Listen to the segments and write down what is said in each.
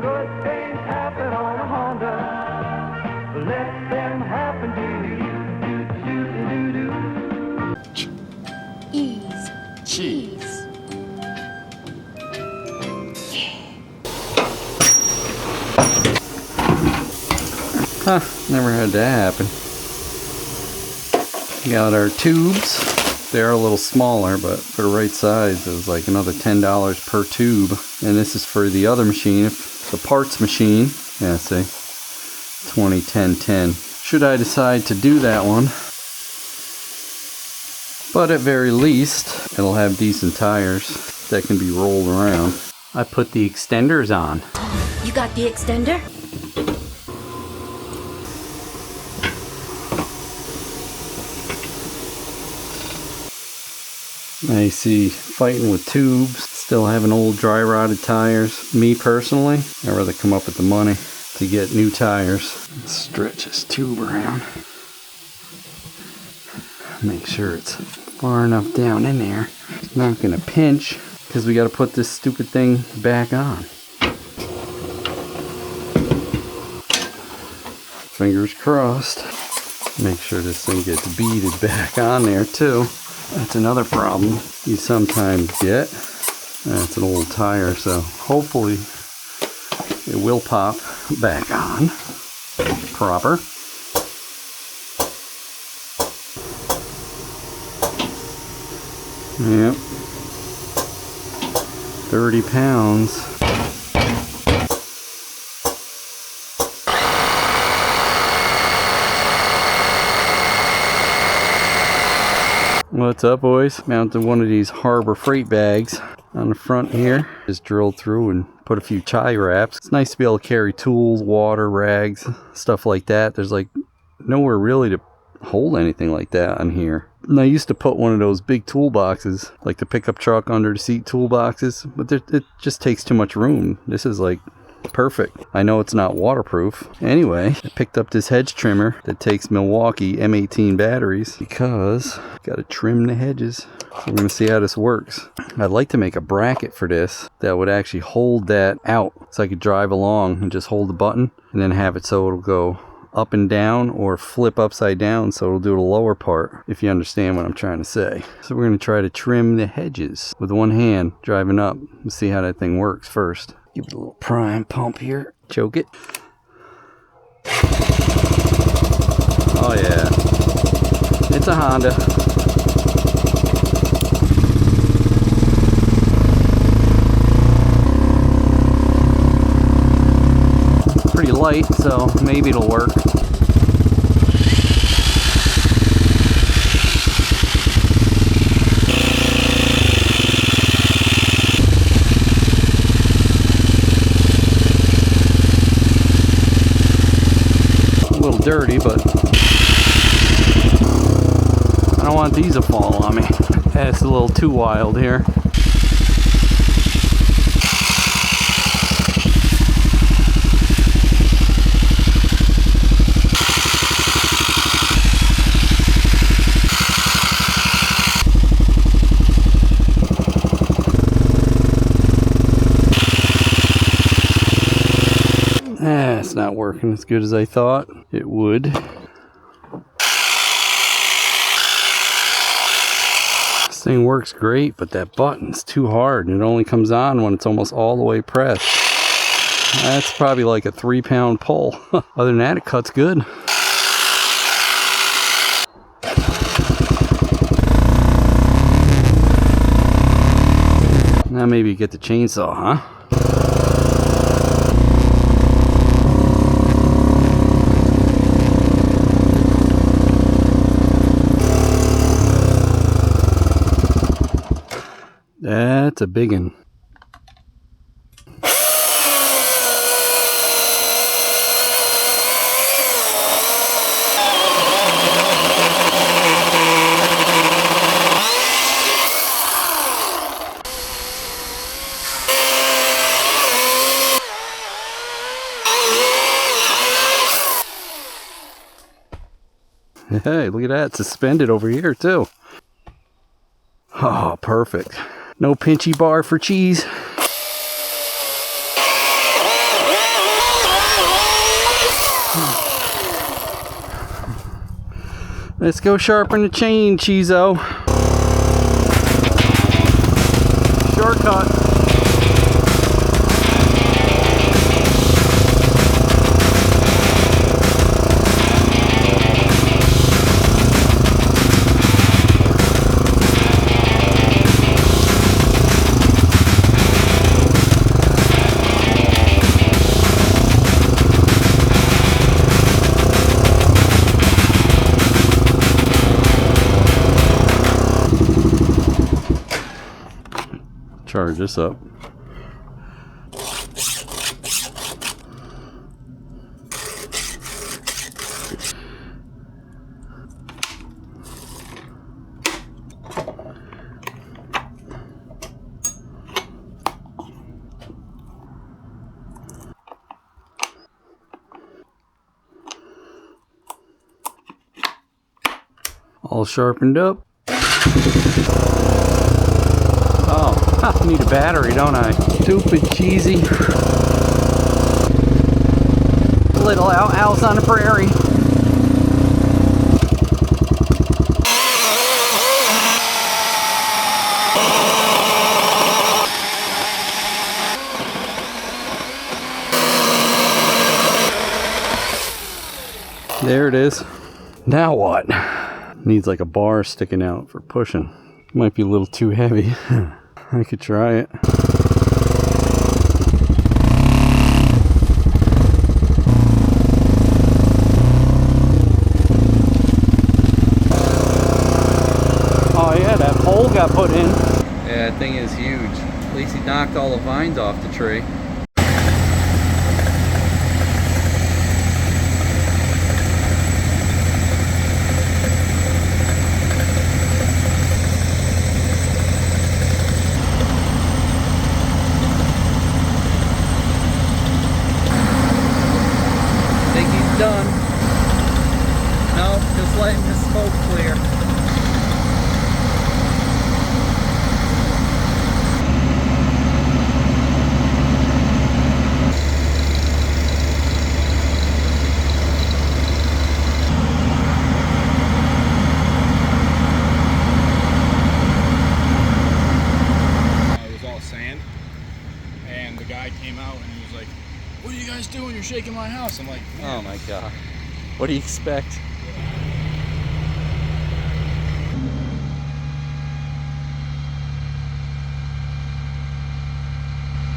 Good things happen on a Honda. Let them happen to you. Ease. Cheese. Huh, never had that happen. Got our tubes. They're a little smaller, but for the right size, it was like another $10 per tube. And this is for the other machine, the parts machine. Yeah, see, 2010-10. Should I decide to do that one? But at very least, it'll have decent tires that can be rolled around. I put the extenders on. You got the extender? I see fighting with tubes, still having old dry rotted tires. Me personally, I'd rather come up with the money to get new tires. Stretch this tube around. Make sure it's far enough down in there. It's not gonna pinch because we gotta put this stupid thing back on. Fingers crossed. Make sure this thing gets beaded back on there too. That's another problem you sometimes get. That's an old tire, so hopefully it will pop back on proper. Yep. 30 pounds. What's up, boys? Mounted one of these Harbor freight bags on the front here. Just drilled through and put a few tie wraps. It's nice to be able to carry tools, water, rags, stuff like that. There's like nowhere really to hold anything like that on here. And I used to put one of those big toolboxes, like the pickup truck under the seat toolboxes, but it just takes too much room. This is like perfect. I know it's not waterproof. Anyway, I picked up this hedge trimmer that takes Milwaukee M18 batteries because got to trim the hedges. So we're going to see how this works. I'd like to make a bracket for this that would actually hold that out so I could drive along and just hold the button and then have it so it'll go up and down or flip upside down so it'll do the lower part, if you understand what I'm trying to say. So we're going to try to trim the hedges with one hand driving up and see how that thing works first. Give it a little prime pump here. Choke it. Oh yeah. It's a Honda. Pretty light, so maybe it'll work. Dirty, but I don't want these to fall on me. That's a little too wild here. It's not working as good as I thought it would. This thing works great, but that button's too hard and it only comes on when it's almost all the way pressed. That's probably like a 3-pound pull. Other than that, it cuts good. Now maybe get the chainsaw, huh? That's a big one. Hey, look at that, suspended over here too. Oh, perfect. No pinchy bar for cheese. Let's go sharpen the chain, Cheezo. Shortcut. Charge this up. All sharpened up. I need a battery, don't I? Stupid cheesy. Little outhouse on the prairie. There it is. Now what? Needs like a bar sticking out for pushing. Might be a little too heavy. I could try it. Oh yeah, that pole got put in. Yeah, that thing is huge. At least he knocked all the vines off the tree. Done. No, just letting the smoke clear. It was all sand, and the guy came out and he was like, "What are you guys doing? You're shaking my house." I'm like, "Man." Oh my god. What do you expect?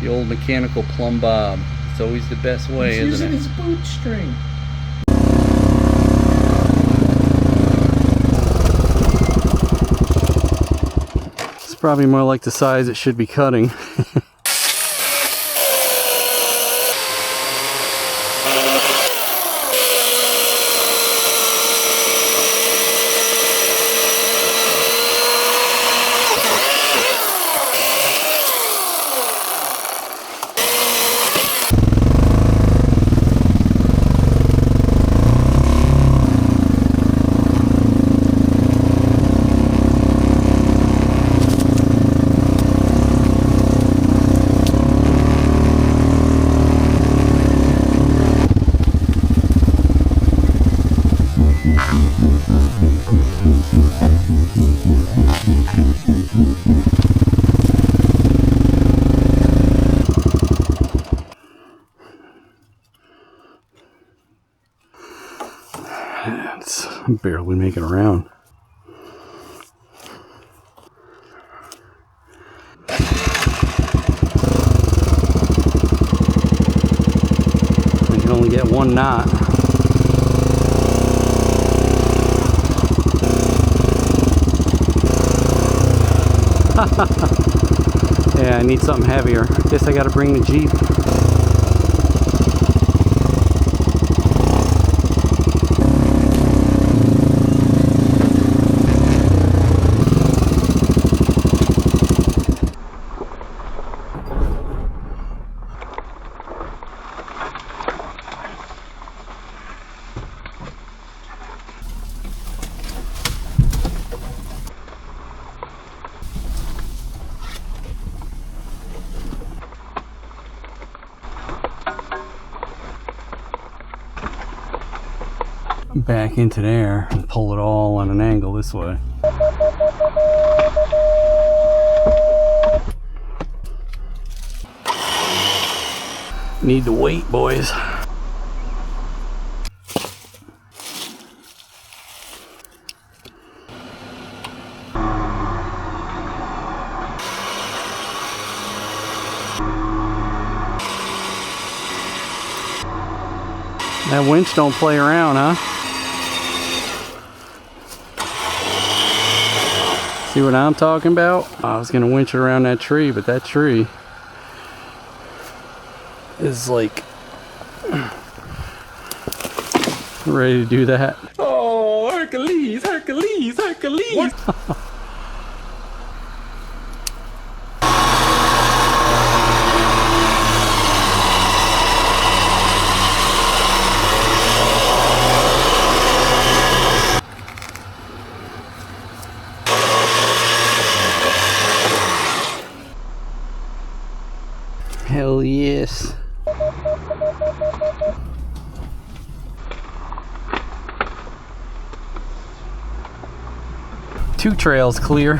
The old mechanical plumb bob. It's always the best way, He's isn't using it? his boot string. It's probably more like the size it should be cutting. It's barely making it around. I can only get one knot. Yeah, I need something heavier. Guess I gotta bring the Jeep. back into there and pull it all on an angle this way. Need the weight, boys. That winch don't play around, huh? See what I'm talking about? I was gonna winch it around that tree, but that tree is like ready to do that. Oh, Hercules, Hercules, Hercules! Hell yes. Two trails clear.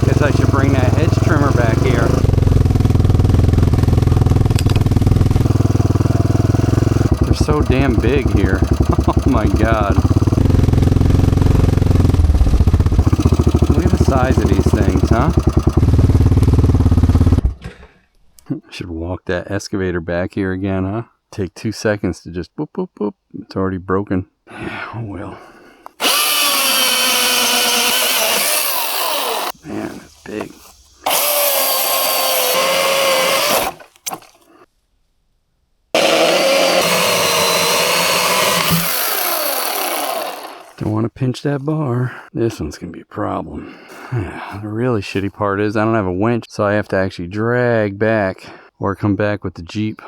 Guess I should bring that hedge trimmer back here. So damn big here. Oh my god. Look at the size of these things, huh? Should walk that excavator back here again, huh? Take 2 seconds to just boop boop boop. It's already broken. Yeah, oh well. Man, that's big. Don't want to pinch that bar. This one's going to be a problem. The really shitty part is I don't have a winch, so I have to actually drag back or come back with the Jeep.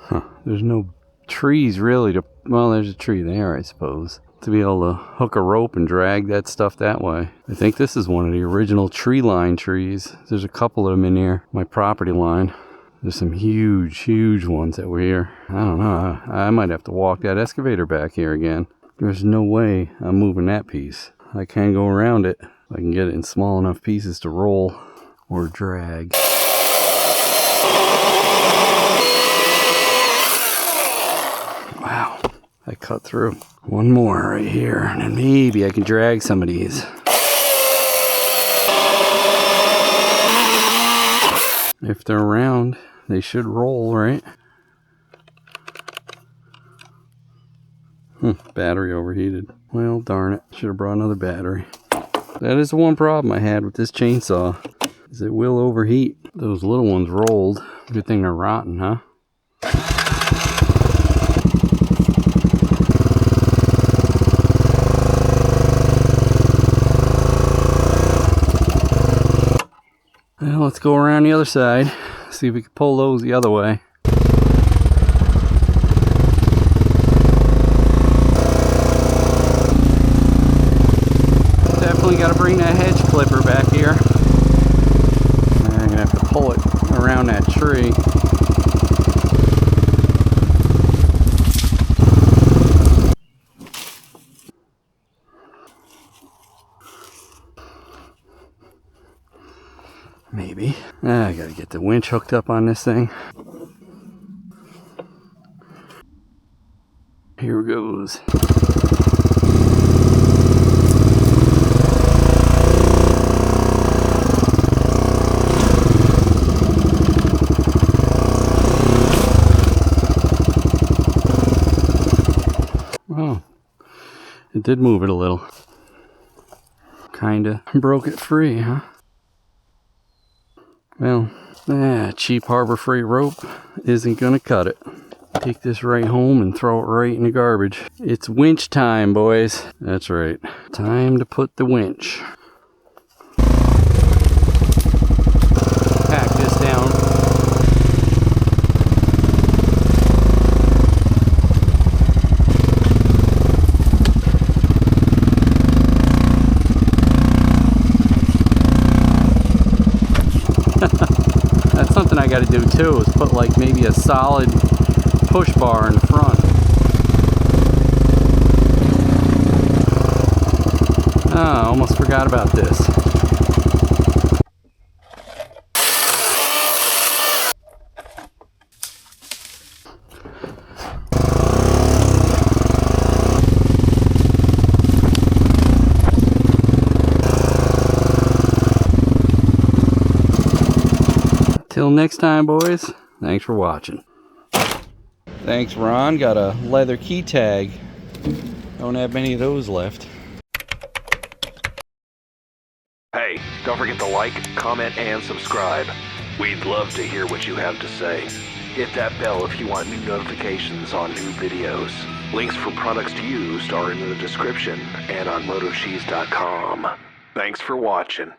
Huh. There's no trees really to... Well, there's a tree there, I suppose. To be able to hook a rope and drag that stuff that way. I think this is one of the original tree line trees. There's a couple of them in here. My property line. There's some huge ones that were here. I don't know. I might have to walk that excavator back here again. There's no way I'm moving that piece. I can go around it. I can get it in small enough pieces to roll or drag. Wow. I cut through. One more right here. And then maybe I can drag some of these. If they're round, they should roll, right? Battery overheated. Well, darn it. Should have brought another battery. That is the one problem I had with this chainsaw. Is it will overheat. Those little ones rolled. Good thing they're rotten, huh? Well, let's go around the other side. See if we can pull those the other way. Definitely got to bring that hedge clipper back here. I'm going to have to pull it around that tree. Maybe. I gotta get the winch hooked up on this thing. Here goes. Oh, it did move it a little. Kinda broke it free, huh? Well, cheap Harbor Freight rope isn't gonna cut it. Take this right home and throw it right in the garbage. It's winch time, boys. That's right. Time to put the winch. Pack this down. got to do too is put like maybe a solid push bar in the front. Ah, almost forgot about this. Till next time, boys. Thanks for watching. Thanks, Ron. Got a leather key tag. Don't have many of those left. Hey, don't forget to like, comment, and subscribe. We'd love to hear what you have to say. Hit that bell if you want new notifications on new videos. Links for products used are in the description and on MotoCheez.com. Thanks for watching.